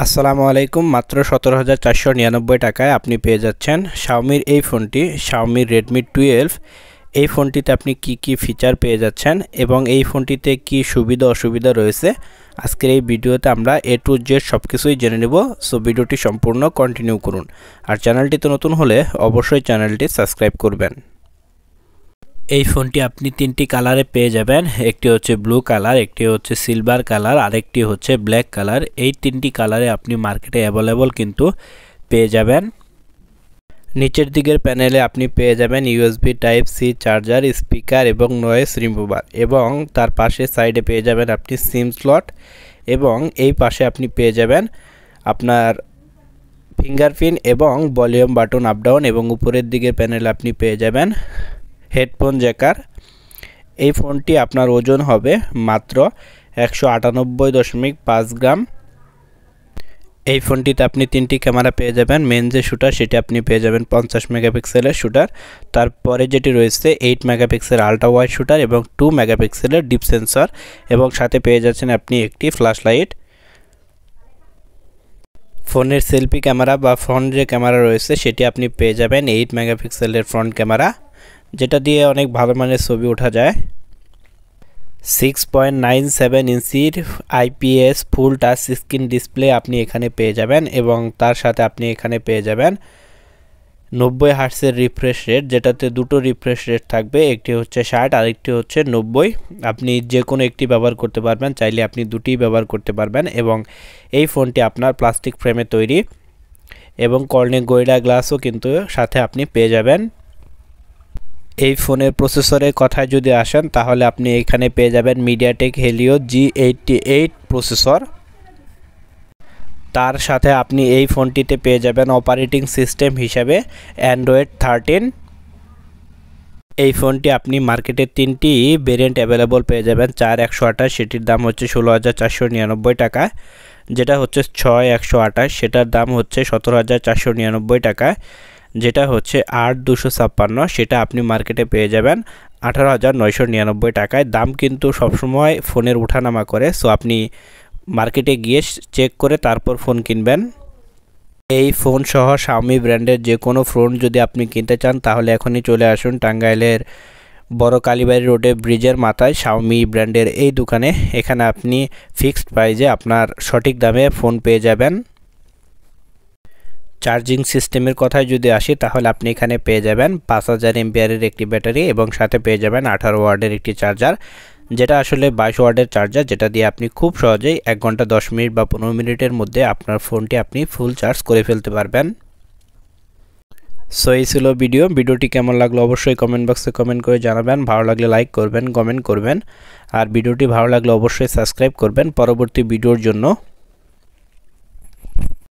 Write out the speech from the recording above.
আসসালামু আলাইকুম। মাত্র 17,499 টাকায় আপনি পেয়ে যাচ্ছেন Xiaomiর এই ফোনটি, Xiaomi Redmi 12। এই ফোনটিতে আপনি কি ফিচার পেয়ে যাচ্ছেন এবং এই ফোনটিতে কি সুবিধা অসুবিধা রয়েছে, আজকের এই ভিডিওতে আমরা A to Z সবকিছুই জেনে নেব। সো ভিডিওটি সম্পূর্ণ কন্টিনিউ করুন। আর চ্যানেলটিতে নতুন হলে অবশ্যই চ্যানেলটি সাবস্ক্রাইব করবেন। এই ফোনটি আপনি তিনটি কালারে পেয়ে যাবেন। একটি হচ্ছে ব্লু কালার, একটি হচ্ছে সিলভার কালার, আরেকটি হচ্ছে ব্ল্যাক কালার। এই তিনটি কালারে আপনি মার্কেটে অ্যাভেলেবল কিন্তু পেয়ে যাবেন। নিচের দিকের প্যানেলে আপনি পেয়ে যাবেন USB type C charger, speaker এবং নয়েজ রিমুভার, এবং তার পাশে সাইডে পেয়ে যাবেন আপনি সিম স্লট, এবং এই পাশে আপনি পেয়ে যাবেন আপনার ফিঙ্গারপ্রিন্ট এবং ভলিউম বাটন আপ ডাউন, এবং উপরের দিকের প্যানেলে আপনি পেয়ে যাবেন হেডফোন জ্যাকার। এই ফোনটি আপনার ওজন হবে মাত্র 198.5 গ্রাম। এই ফোনটিতে আপনি তিনটি ক্যামেরা পেয়ে যাবেন। মেন যে শুটার সেটি আপনি পেয়ে যাবেন 50 মেগাপিক্সেলের শুটার, তারপরে যেটি রয়েছে 8 মেগাপিক্সেল আলট্রা ওয়াইড শুটার এবং 2 মেগাপিক্সেলের ডিপ সেন্সর, এবং সাথে পেয়ে যাচ্ছেন আপনি একটি ফ্ল্যাশ লাইট। ফোনের সেলফি ক্যামেরা বা ফ্রন্ট যে ক্যামেরা রয়েছে সেটি আপনি পেয়ে যাবেন 8 মেগাপিক্সেলের ফ্রন্ট ক্যামেরা, যেটা দিয়ে অনেক ভালো মানের ছবি ওঠা যায়। 6.97 ইঞ্চির IPS ফুল টাচ স্ক্রিন ডিসপ্লে আপনি এখানে পেয়ে যাবেন, এবং তার সাথে আপনি এখানে পেয়ে যাবেন 90 হার্টজের রিফ্রেশ রেট, যেটাতে দুটো রিফ্রেশ রেট থাকবে, একটি হচ্ছে 60 আর একটি হচ্ছে 90। আপনি যে কোনো একটি ব্যবহার করতে পারবেন, চাইলে আপনি দুটিই ব্যবহার করতে পারবেন। এবং এই ফোনটি আপনার প্লাস্টিক ফ্রেমে তৈরি, এবং কর্নিং গরিলা গ্লাসও কিন্তু সাথে আপনি পেয়ে যাবেন। এই ফোনের প্রসেসরের কথায় যদি আসেন তাহলে আপনি এখানে পেয়ে যাবেন মিডিয়াটেক হেলিও G88 প্রসেসর। তার সাথে আপনি এই ফোনটিতে পেয়ে যাবেন অপারেটিং সিস্টেম হিসাবে Android 13। এই ফোনটি আপনি মার্কেটে তিনটি ভেরিয়েন্ট অ্যাভেলেবল পেয়ে যাবেন। 4128 সেটির দাম হচ্ছে 16,499 টাকা, যেটা হচ্ছে 6128 সেটার দাম হচ্ছে 17,499 টাকা, যেটা হচ্ছে 8256 সেটা আপনি মার্কেটে পেয়ে যাবেন 18,999 টাকায়। দাম কিন্তু সবসময় ফোনের ওঠানামা করে, সো আপনি মার্কেটে গিয়ে চেক করে তারপর ফোন কিনবেন। এই ফোন সহ Xiaomi ব্র্যান্ডের যে কোনো ফোন যদি আপনি কিনতে চান তাহলে এখনই চলে আসুন টাঙ্গাইলের বড় কালীবাড়ি রোডে ব্রিজের মাথায় Xiaomi ব্র্যান্ডের এই দোকানে। এখানে আপনি ফিক্সড প্রাইজে আপনার সঠিক দামে ফোন পেয়ে যাবেন। চার্জিং সিস্টেমের কথায় যদি আসি তাহলে আপনি এখানে পেয়ে যাবেন 5000 এমপিআরের একটি ব্যাটারি, এবং সাথে পেয়ে যাবেন 18 ওয়াটের একটি চার্জার, যেটা আসলে 22 ওয়াটের চার্জার, যেটা দিয়ে আপনি খুব সহজেই 1 ঘন্টা 10 মিনিট বা 15 মিনিটের মধ্যে আপনার ফোনটি আপনি ফুল চার্জ করে ফেলতে পারবেন। সো এই ছিল ভিডিওটি কেমন লাগলো অবশ্যই কমেন্ট বক্সে কমেন্ট করে জানাবেন। ভালো লাগলে লাইক করবেন, কমেন্ট করবেন, আর ভিডিওটি ভালো লাগলে অবশ্যই সাবস্ক্রাইব করবেন পরবর্তী ভিডিওর জন্য।